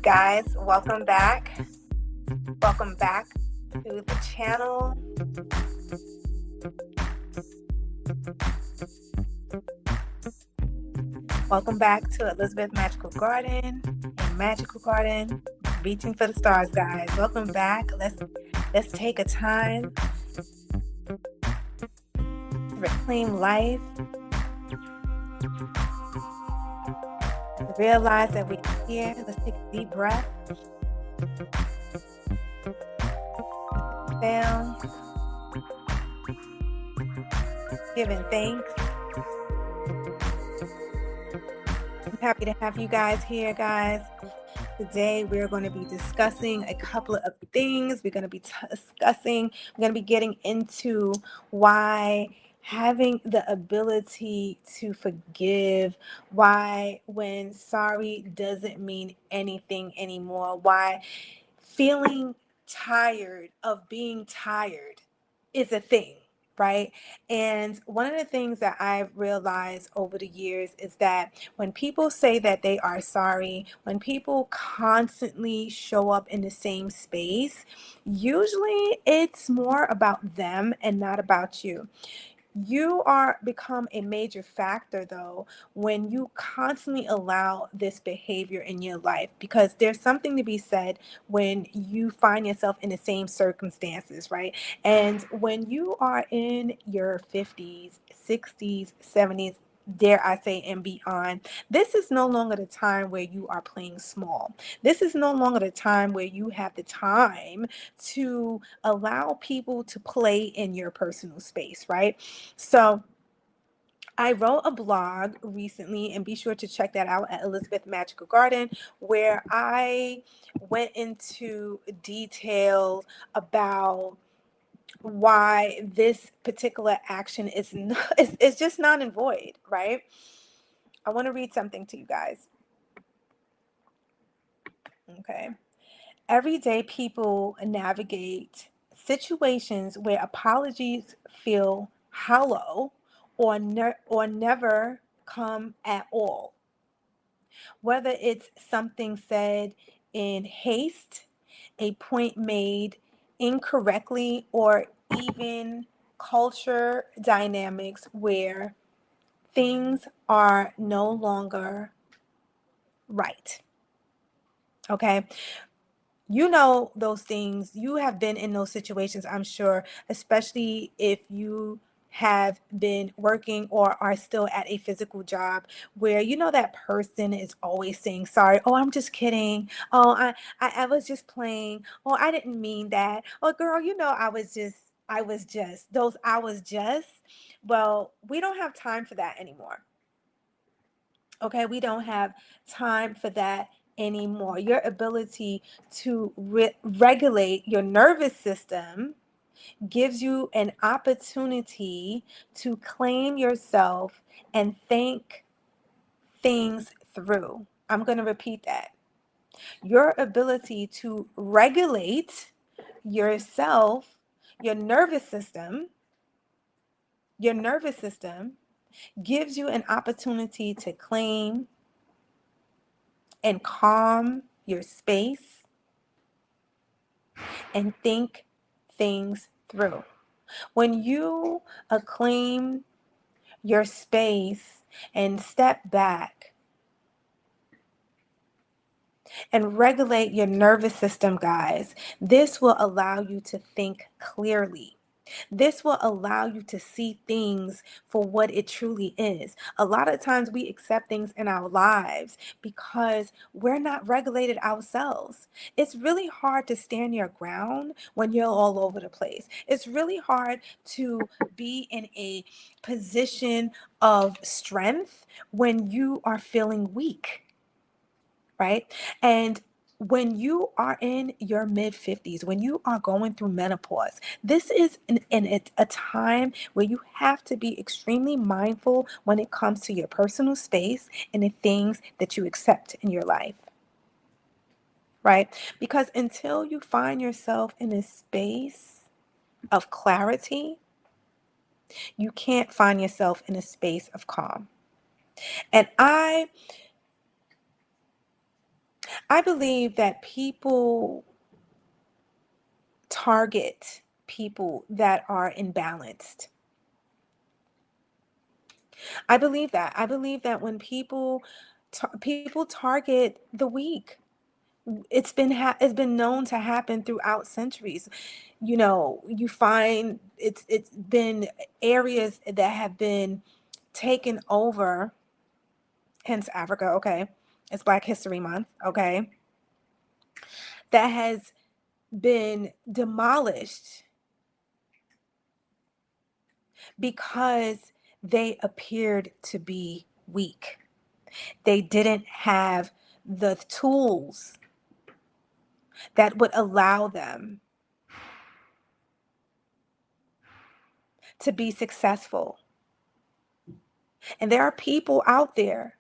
guys, welcome back. Welcome back to the channel. Welcome back to Elizabeth Magical Garden and Magical Garden, reaching for the stars, guys. Welcome back. Let's take a time to reclaim life, to realize that we're here. Let's take a deep breath. Down, giving thanks. I'm happy to have you guys here, guys. Today, we're going to be discussing a couple of things. We're going to be getting into why having the ability to forgive, why when sorry doesn't mean anything anymore, why feeling tired of being tired is a thing, right? And one of the things that I've realized over the years is that when people say that they are sorry, when people constantly show up in the same space, usually it's more about them and not about you. You are become a major factor though when you constantly allow this behavior in your life, because there's something to be said when you find yourself in the same circumstances, right? And when you are in your 50s, 60s, 70s, dare I say, and beyond, this is no longer the time where you are playing small. This is no longer the time where you have the time to allow people to play in your personal space, right? So I wrote a blog recently, and be sure to check that out at Elizabeth Magical Garden, where I went into detail about why this particular action is not, is just non and void, right? I want to read something to you guys. Okay. Every day, people navigate situations where apologies feel hollow or never come at all. Whether it's something said in haste, a point made incorrectly, or even culture dynamics where things are no longer right. Okay. You know those things. You have been in those situations, I'm sure, especially if you have been working or are still at a physical job where you know that person is always saying sorry. Oh, I'm just kidding. Oh, I was just playing. Oh, I didn't mean that. Oh, girl, I was just those I was just. Well, we don't have time for that anymore. Okay, we don't have time for that anymore. Your ability to regulate your nervous system gives you an opportunity to claim yourself and think things through. I'm going to repeat that. Your ability to regulate yourself, your nervous system, your nervous system gives you an opportunity to claim and calm your space and think things through. When you acclaim your space and step back and regulate your nervous system, guys, this will allow you to think clearly. This will allow you to see things for what it truly is. A lot of times we accept things in our lives because we're not regulated ourselves. It's really hard to stand your ground when you're all over the place. It's really hard to be in a position of strength when you are feeling weak, right? And when you are in your mid 50s, when you are going through menopause, this is a time where you have to be extremely mindful when it comes to your personal space and the things that you accept in your life, right? Because until you find yourself in a space of clarity, you can't find yourself in a space of calm. And I believe that people target people that are imbalanced. I believe that. I believe that when people target the weak, it's been known to happen throughout centuries. You find it's been areas that have been taken over, hence Africa, okay? It's Black History Month, okay? That has been demolished because they appeared to be weak. They didn't have the tools that would allow them to be successful. And there are people out there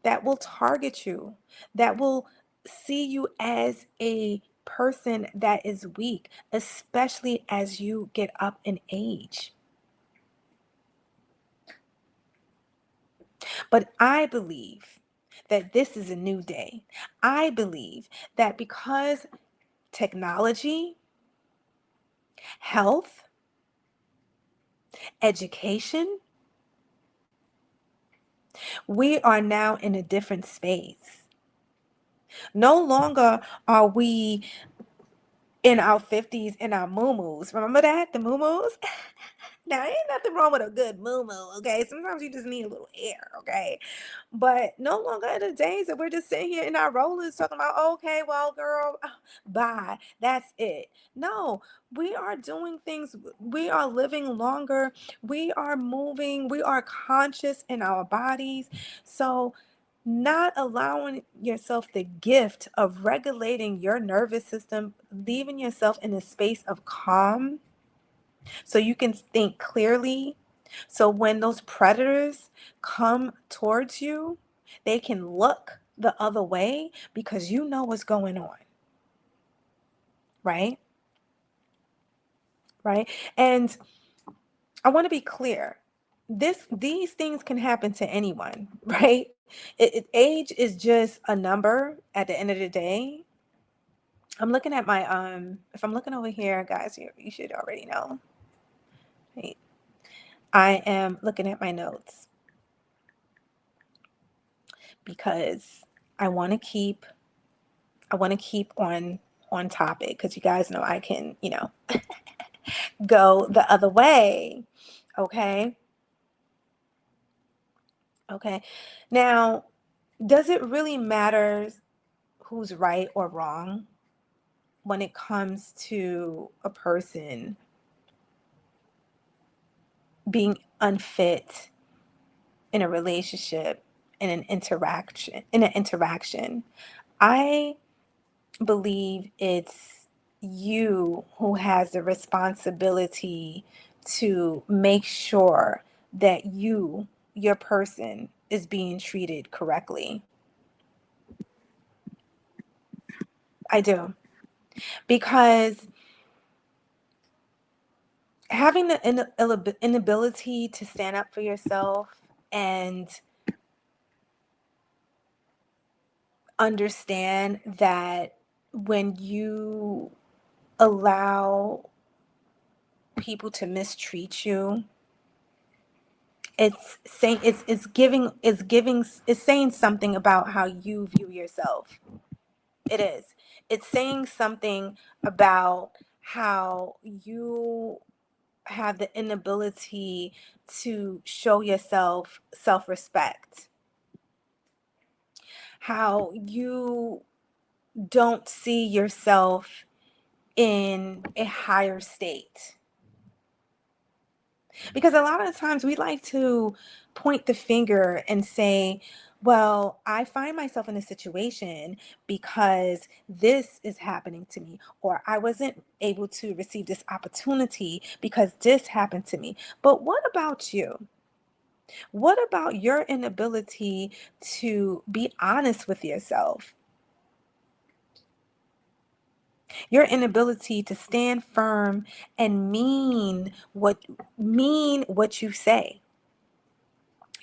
that will target you, that will see you as a person that is weak, especially as you get up in age. But I believe that this is a new day. I believe that because technology, health, education, we are now in a different space. No longer are we in our 50s in our moo-moos. Remember that? The moo-moos? Now, ain't nothing wrong with a good moo-moo, okay? Sometimes you just need a little air, okay? But no longer in the days that we're just sitting here in our rollers talking about, okay, well, girl, bye. That's it. No, we are doing things. We are living longer. We are moving. We are conscious in our bodies. So, not allowing yourself the gift of regulating your nervous system, leaving yourself in a space of calm so you can think clearly. So when those predators come towards you, they can look the other way because you know what's going on, right? Right? And I want to be clear. These things can happen to anyone, right? Age is just a number at the end of the day. I'm looking at my if I'm looking over here, guys, you should already know. Right? I am looking at my notes because I want to keep on topic because you guys know I can, go the other way. Okay? Okay. Now, does it really matter who's right or wrong when it comes to a person being unfit in a relationship, in an interaction? I believe it's you who has the responsibility to make sure that your person, is being treated correctly. I do. Because having the inability to stand up for yourself and understand that when you allow people to mistreat you, it's saying something about how you view yourself. It is. It's saying something about how you have the inability to show yourself self-respect, how you don't see yourself in a higher state. Because a lot of times we like to point the finger and say, well, I find myself in a situation because this is happening to me, or I wasn't able to receive this opportunity because this happened to me. But what about you? What about your inability to be honest with yourself? Your inability to stand firm and mean what you say.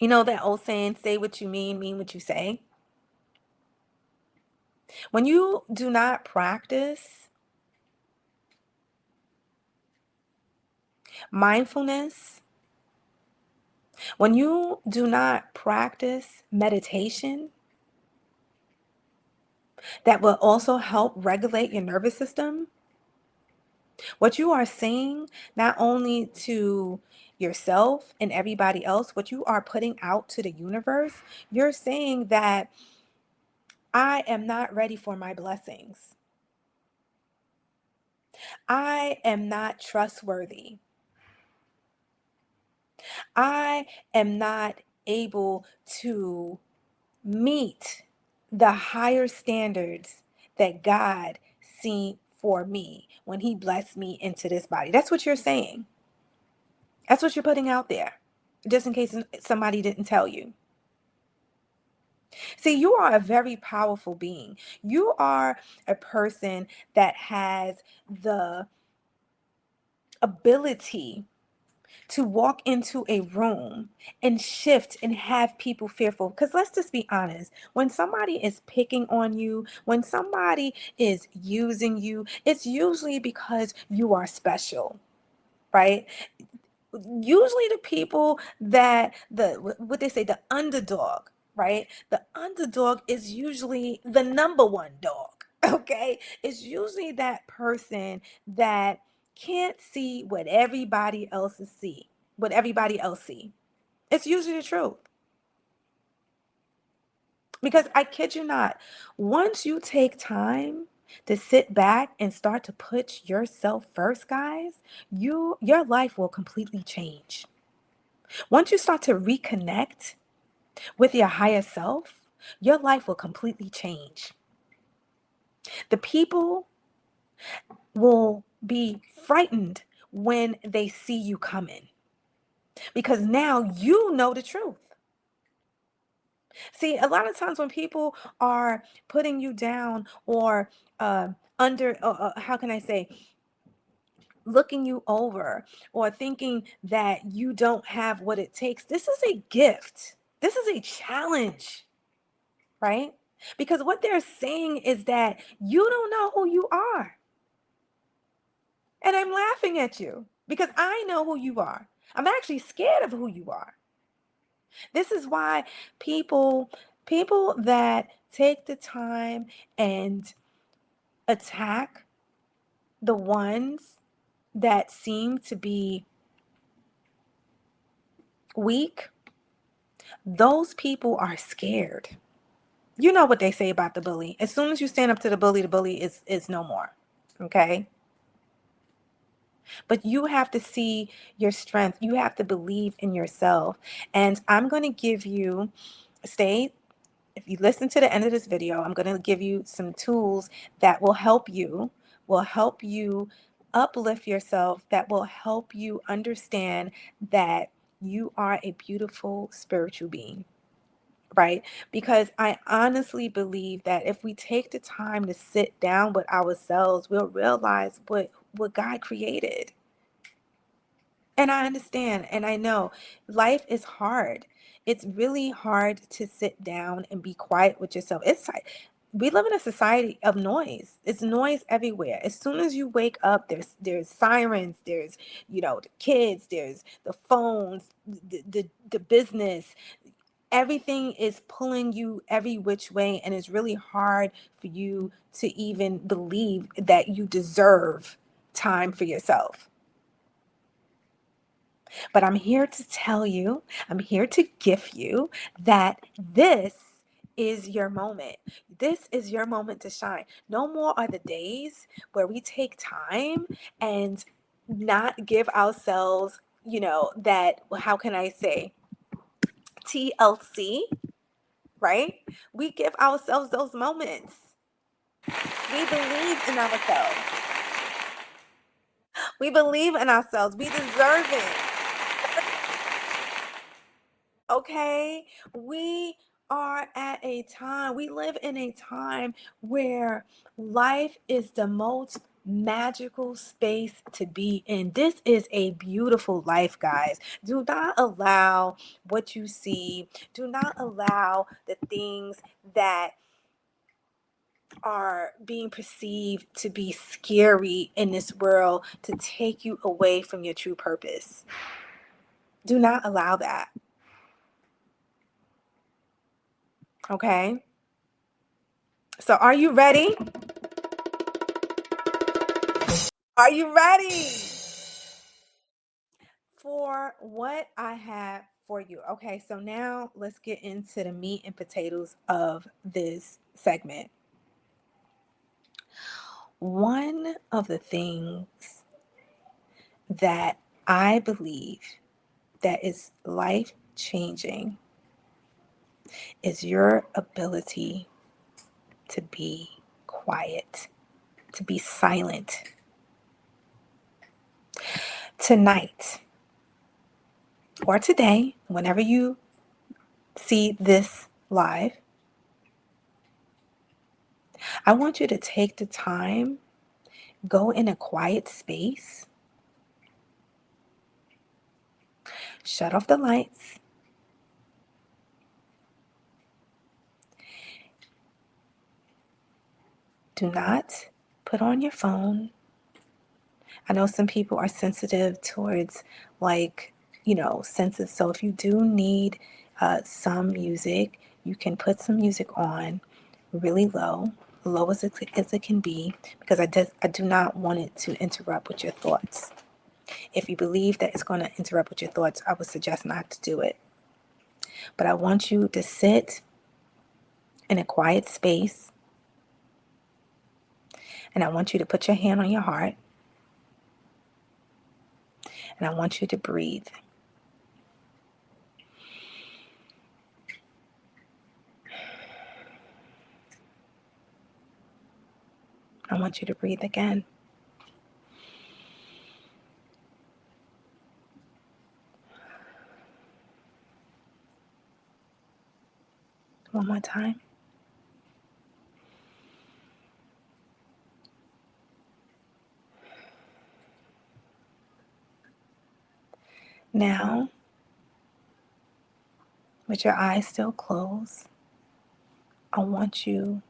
You know that old saying, say what you mean what you say? When you do not practice mindfulness, when you do not practice meditation, that will also help regulate your nervous system, what you are saying, not only to yourself and everybody else, what you are putting out to the universe, you're saying that I am not ready for my blessings. I am not trustworthy. I am not able to meet the higher standards that God see for me when he blessed me into this body. That's what you're saying. That's what you're putting out there, just in case somebody didn't tell you. See, you are a very powerful being. You are a person that has the ability to walk into a room and shift and have people fearful. Because let's just be honest, when somebody is picking on you, when somebody is using you, it's usually because you are special, right? Usually the people that what they say, the underdog, right? The underdog is usually the number one dog. Okay, it's usually that person that can't see what everybody else see. It's usually the truth. Because I kid you not, once you take time to sit back and start to put yourself first, guys, your life will completely change. Once you start to reconnect with your higher self, your life will completely change. The people will be frightened when they see you coming because now you know the truth. See, a lot of times when people are putting you down or under, how can I say, looking you over or thinking that you don't have what it takes, this is a gift. This is a challenge, right? Because what they're saying is that you don't know who you are. And I'm laughing at you because I know who you are. I'm actually scared of who you are. This is why people that take the time and attack the ones that seem to be weak, those people are scared. You know what they say about the bully. As soon as you stand up to the bully is no more. Okay? But you have to see your strength. You have to believe in yourself. And I'm going to give you, if you listen to the end of this video, I'm going to give you some tools that will help you uplift yourself, that will help you understand that you are a beautiful spiritual being. Right? Because I honestly believe that if we take the time to sit down with ourselves, we'll realize what God created. And I understand and I know life is hard. It's really hard to sit down and be quiet with yourself. It's like we live in a society of noise. It's noise everywhere. As soon as you wake up, there's sirens, there's the kids, there's the phones, the business. Everything is pulling you every which way, and it's really hard for you to even believe that you deserve time for yourself. But I'm here to tell you, I'm here to gift you that this is your moment. This is your moment to shine. No more are the days where we take time and not give ourselves, that, how can I say, TLC, right? We give ourselves those moments. We believe in ourselves. We believe in ourselves. We deserve it. Okay, we live in a time where life is the most magical space to be in. This is a beautiful life, guys. Do not allow what you see, do not allow the things that are being perceived to be scary in this world to take you away from your true purpose. Do not allow that. Okay? So, are you ready? Are you ready for what I have for you? Okay, so now let's get into the meat and potatoes of this segment. One of the things that I believe that is life changing is your ability to be quiet, to be silent. Tonight or today, whenever you see this live, I want you to take the time, go in a quiet space, shut off the lights, do not put on your phone. I know some people are sensitive towards sensitive. So if you do need some music, you can put some music on really low as it can be, because I do not want it to interrupt with your thoughts. If you believe that it's going to interrupt with your thoughts, I would suggest not to do it. But I want you to sit in a quiet space, and I want you to put your hand on your heart, and I want you to breathe. I want you to breathe again. One more time. Now, with your eyes still closed, I want you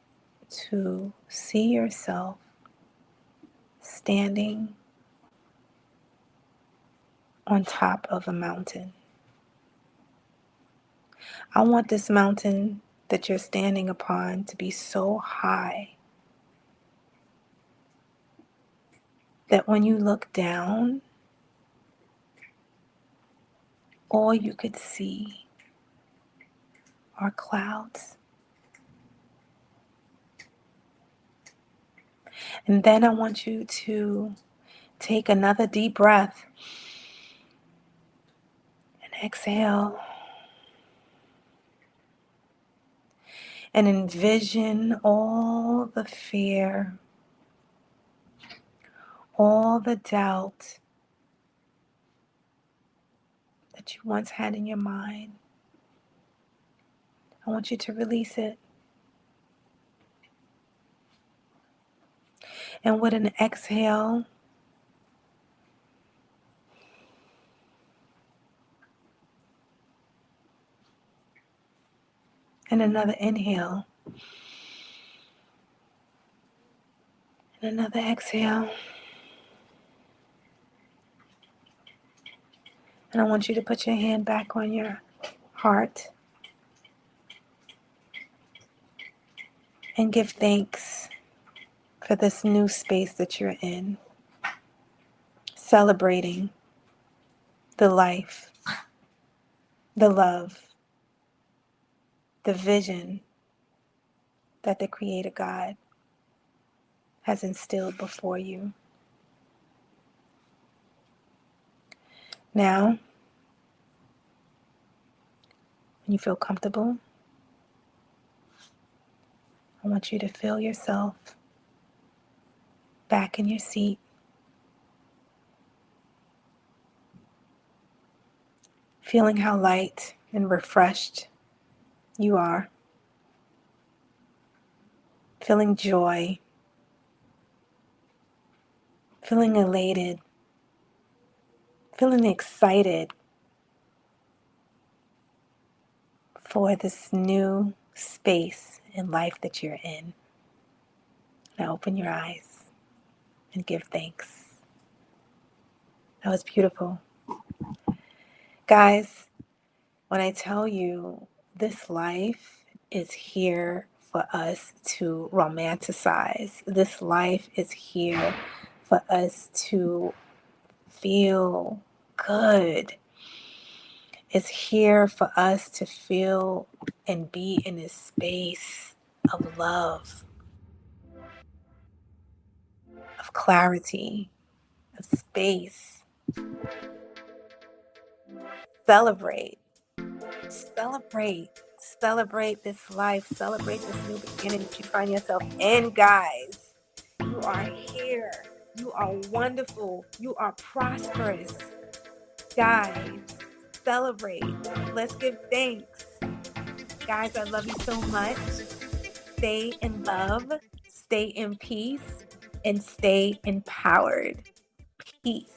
to see yourself standing on top of a mountain. I want this mountain that you're standing upon to be so high that when you look down, all you could see are clouds. And then I want you to take another deep breath and exhale. And envision all the fear, all the doubt that you once had in your mind. I want you to release it. And with an exhale, and another inhale, and another exhale. And I want you to put your hand back on your heart and give thanks for this new space that you're in, celebrating the life, the love, the vision that the Creator God has instilled before you. Now, when you feel comfortable, I want you to feel yourself back in your seat, feeling how light and refreshed you are, feeling joy, feeling elated, feeling excited for this new space in life that you're in. Now open your eyes and give thanks. That was beautiful. Guys, when I tell you this life is here for us to romanticize, this life is here for us to feel good. It's here for us to feel and be in this space of love, of clarity, of space. Celebrate, celebrate, celebrate this life, celebrate this new beginning that you find yourself in, guys. You are here. You are wonderful. You are prosperous. Guys, celebrate. Let's give thanks. Guys, I love you so much. Stay in love, stay in peace, and stay empowered. Peace.